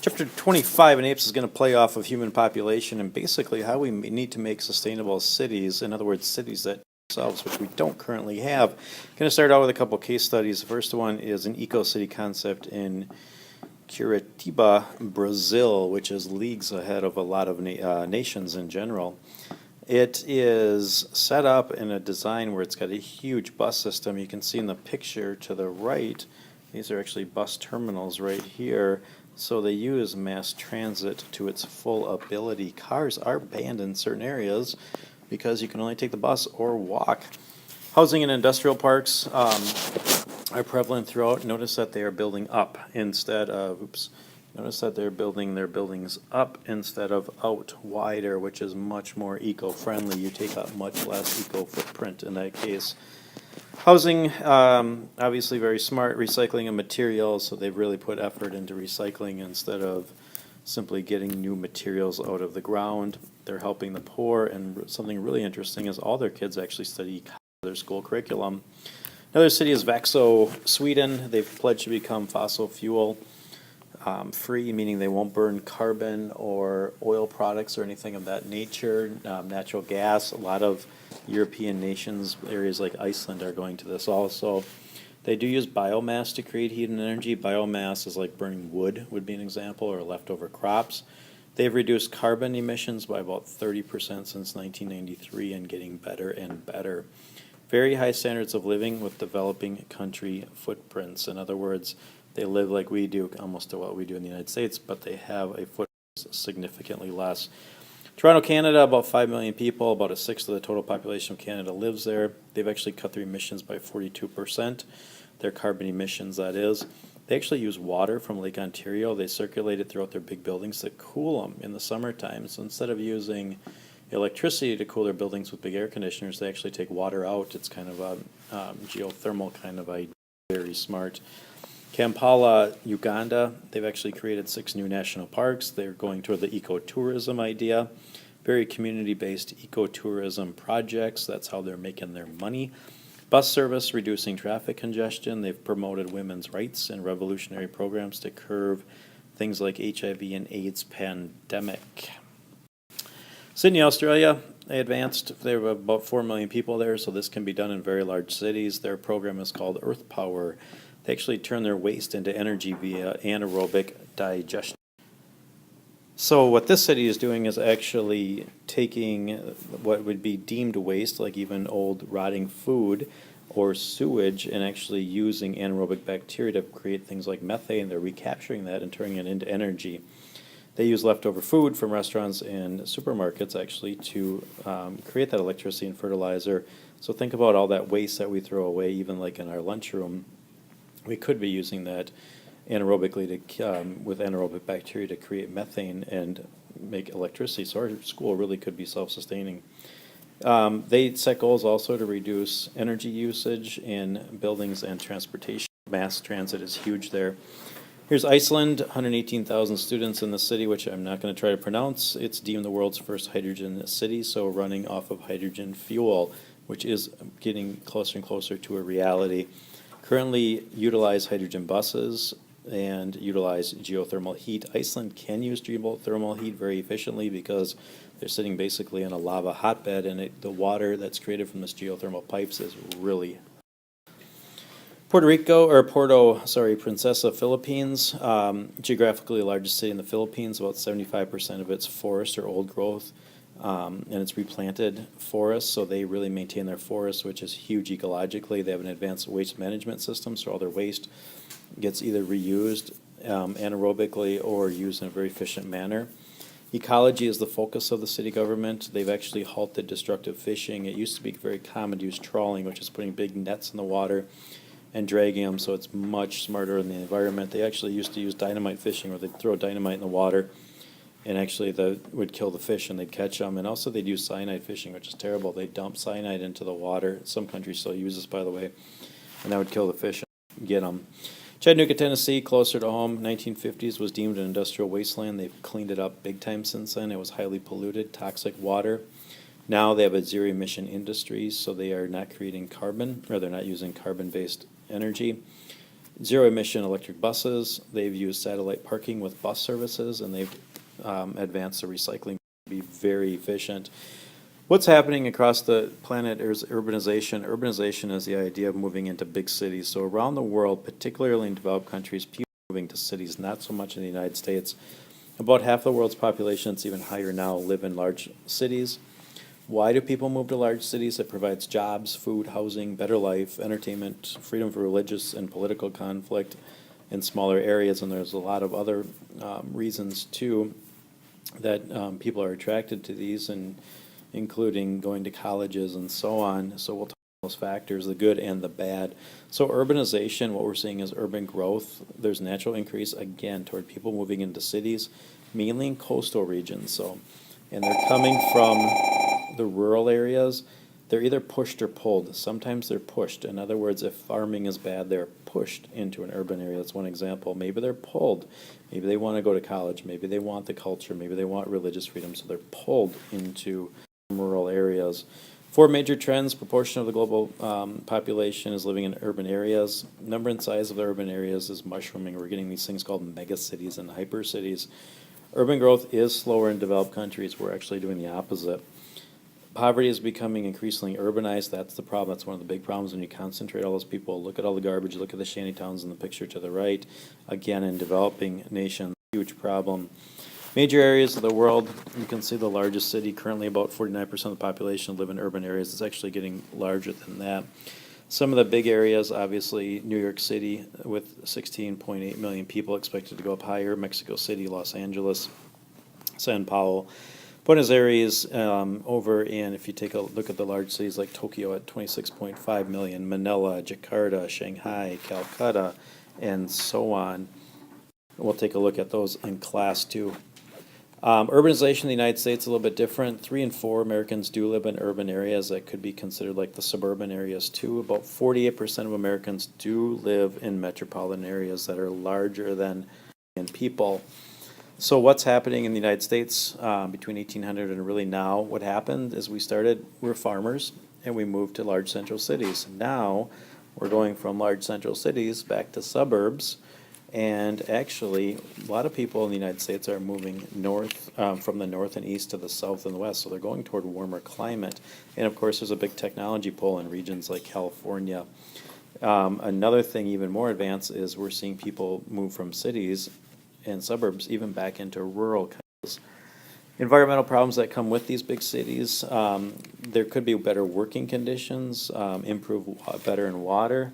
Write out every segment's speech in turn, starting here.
Chapter 25 in APES is going to play off of human population and basically how we need to make sustainable cities, in other words, cities that themselves, which we don't currently have. Going to start out with a couple case studies. The first one is an eco-city concept in Curitiba, Brazil, which is leagues ahead of a lot of nations in general. It is set up in a design where it's got a huge bus system. You can see in the picture to the right, these are actually bus terminals right here. So they use mass transit to its full ability. Cars are banned in certain areas because you can only take the bus or walk. Housing and industrial parks are prevalent throughout. Notice that they are building up instead of, notice that they're building their buildings up instead of out wider, which is much more eco-friendly. You take up much less eco-footprint in that case. Housing, obviously very smart, recycling of materials, so they've really put effort into recycling instead of simply getting new materials out of the ground. They're helping the poor, and something really interesting is all their kids actually study their school curriculum. Another city is Vaxo, Sweden. They've pledged to become fossil fuel free, meaning they won't burn carbon or oil products or anything of that nature. Natural gas, a lot of European nations, areas like Iceland, are going to this also. They do use biomass to create heat and energy. Biomass is like burning wood, would be an example, or leftover crops. They've reduced carbon emissions by about 30% since 1993 and getting better and better. Very high standards of living with developing country footprints. In other words, they live like we do, almost to what we do in the United States, but they have a footprint significantly less. Toronto, Canada, about 5 million people, about a sixth of the total population of Canada lives there. They've actually cut their emissions by 42%, their carbon emissions, that is. They actually use water from Lake Ontario. They circulate it throughout their big buildings to cool them in the summertime. So instead of using electricity to cool their buildings with big air conditioners, they actually take water out. It's kind of a geothermal kind of idea, very smart. Kampala, Uganda, they've actually created 6 new national parks. They're going toward the ecotourism idea. Very community-based ecotourism projects. That's how they're making their money. Bus service, reducing traffic congestion. They've promoted women's rights and revolutionary programs to curb things like HIV and AIDS pandemic. Sydney, Australia, they advanced. There were about 4 million people there, so this can be done in very large cities. Their program is called Earth Power. They actually turn their waste into energy via anaerobic digestion. So what this city is doing is actually taking what would be deemed waste, like even old rotting food or sewage, and actually using anaerobic bacteria to create things like methane. They're recapturing that and turning it into energy. They use leftover food from restaurants and supermarkets actually to create that electricity and fertilizer. So think about all that waste that we throw away, even like in our lunchroom. We could be using that anaerobically with anaerobic bacteria to create methane and make electricity. So our school really could be self-sustaining. They set goals also to reduce energy usage in buildings and transportation. Mass transit is huge there. Here's Iceland, 118,000 students in the city, which I'm not going to try to pronounce. It's deemed the world's first hydrogen city, so running off of hydrogen fuel, which is getting closer and closer to a reality. Currently utilize hydrogen buses and utilize geothermal heat. Iceland can use geothermal heat very efficiently because they're sitting basically in a lava hotbed, and the water that's created from this geothermal pipes is really Princesa, Philippines, geographically the largest city in the Philippines. About 75% of its forests are old growth, and it's replanted forests, so they really maintain their forests, which is huge ecologically. They have an advanced waste management system, so all their waste gets either reused anaerobically or used in a very efficient manner. Ecology is the focus of the city government. They've actually halted destructive fishing. It used to be very common to use trawling, which is putting big nets in the water and dragging them, so it's much smarter in the environment. They actually used to use dynamite fishing, where they'd throw dynamite in the water and actually that would kill the fish and they'd catch them. And also they'd use cyanide fishing, which is terrible. They'd dump cyanide into the water. Some countries still use this, by the way, and that would kill the fish and get them. Chattanooga, Tennessee, closer to home, 1950s, was deemed an industrial wasteland. They've cleaned it up big time since then. It was highly polluted, toxic water. Now they have a zero-emission industry, so they are not creating carbon, or they're not using carbon-based energy. Zero emission electric buses. They've used satellite parking with bus services, and they've advanced the recycling to be very efficient. What's happening across the planet is urbanization. Urbanization is the idea of moving into big cities. So around the world, particularly in developed countries, people are moving to cities, not so much in the United States. About half the world's population, it's even higher now, live in large cities. Why do people move to large cities? It provides jobs, food, housing, better life, entertainment, freedom from religious and political conflict in smaller areas, and there's a lot of other reasons too that people are attracted to these, and including going to colleges and so on. So we'll talk about those factors, the good and the bad. So urbanization, what we're seeing is urban growth. There's natural increase, again, toward people moving into cities, mainly in coastal regions. So, and they're coming from the rural areas. They're either pushed or pulled. Sometimes they're pushed. In other words, if farming is bad, they're pushed into an urban area. That's one example. Maybe they're pulled. Maybe they want to go to college. Maybe they want the culture. Maybe they want religious freedom. So they're pulled into rural areas. Four major trends: proportion of the global population is living in urban areas. Number and size of the urban areas is mushrooming. We're getting these things called megacities and hypercities. Urban growth is slower in developed countries. We're actually doing the opposite. Poverty is becoming increasingly urbanized. That's the problem. That's one of the big problems when you concentrate all those people. Look at all the garbage. Look at the shanty towns in the picture to the right. Again, in developing nations, huge problem. Major areas of the world, you can see the largest city, currently about 49% of the population live in urban areas. It's actually getting larger than that. Some of the big areas, obviously, New York City with 16.8 million people, expected to go up higher. Mexico City, Los Angeles, Sao Paulo. Buenos Aires over in, if you take a look at the large cities like Tokyo at 26.5 million, Manila, Jakarta, Shanghai, Calcutta, and so on. We'll take a look at those in class too. Urbanization in the United States is a little bit different. 3 in 4 Americans do live in urban areas that could be considered like the suburban areas too. About 48% of Americans do live in metropolitan areas that are larger than people. So what's happening in the United States between 1800 and really now? What happened is we're farmers, and we moved to large central cities. Now we're going from large central cities back to suburbs. And actually, a lot of people in the United States are moving north, from the north and east to the south and the west. So they're going toward warmer climate. And of course, there's a big technology pull in regions like California. Another thing even more advanced is we're seeing people move from cities and suburbs even back into rural kinds. Environmental problems that come with these big cities. There could be better working conditions, improve better in water.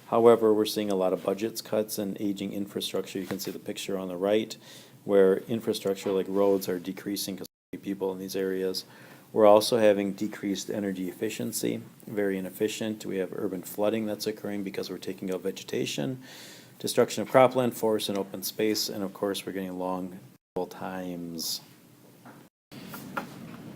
However, we're seeing a lot of budgets cuts and aging infrastructure. You can see the picture on the right where infrastructure like roads are decreasing because people in these areas. We're also having decreased energy efficiency, very inefficient. We have urban flooding that's occurring because we're taking out vegetation, destruction of cropland, forest, and open space, and of course we're getting long times.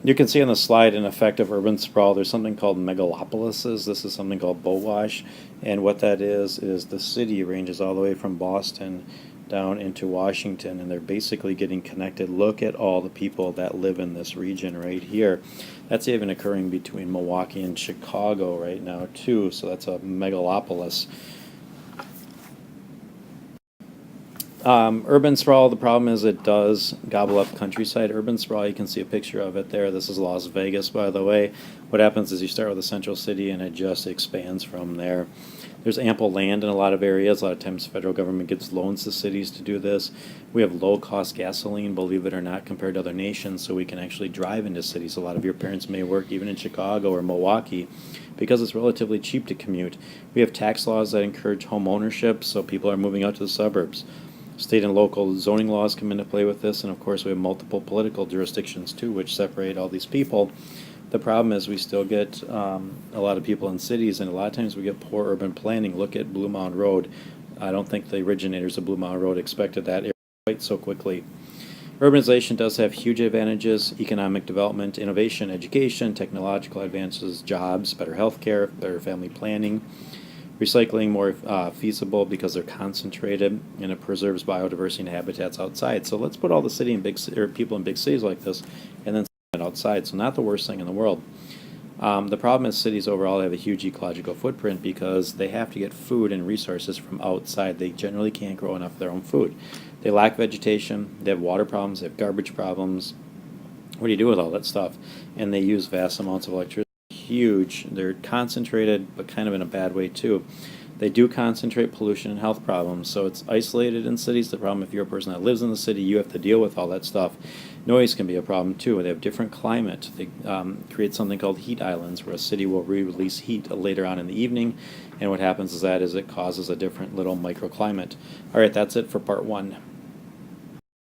You can see on the slide an effect of urban sprawl. There's something called megalopolises. This is something called Bowash. And what that is the city ranges all the way from Boston down into Washington, and they're basically getting connected. Look at all the people that live in this region right here. That's even occurring between Milwaukee and Chicago right now, too. So that's a megalopolis. Urban sprawl, the problem is it does gobble up countryside. Urban sprawl, you can see a picture of it there. This is Las Vegas, by the way. What happens is you start with a central city and it just expands from there. There's ample land in a lot of areas. A lot of times the federal government gives loans to cities to do this. We have low-cost gasoline, believe it or not, compared to other nations, so we can actually drive into cities. A lot of your parents may work even in Chicago or Milwaukee because it's relatively cheap to commute. We have tax laws that encourage home ownership, so people are moving out to the suburbs. State and local zoning laws come into play with this, and of course we have multiple political jurisdictions too, which separate all these people. The problem is we still get a lot of people in cities, and a lot of times we get poor urban planning. Look at Blue Mountain Road. I don't think the originators of Blue Mountain Road expected that area quite so quickly. Urbanization does have huge advantages: economic development, innovation, education, technological advances, jobs, better health care, better family planning. Recycling more feasible because they're concentrated, and it preserves biodiversity and habitats outside. So let's put all the city and people in big cities like this, and then outside. So not the worst thing in the world. The problem is cities overall have a huge ecological footprint because they have to get food and resources from outside. They generally can't grow enough of their own food. They lack vegetation, they have water problems, they have garbage problems. What do you do with all that stuff? And they use vast amounts of electricity. Huge. They're concentrated, but kind of in a bad way too. They do concentrate pollution and health problems, so it's isolated in cities. The problem, if you're a person that lives in the city, you have to deal with all that stuff. Noise can be a problem too. They have different climate. They create something called heat islands, where a city will release heat later on in the evening, and what happens is it causes a different little microclimate. All right, that's it for part 1.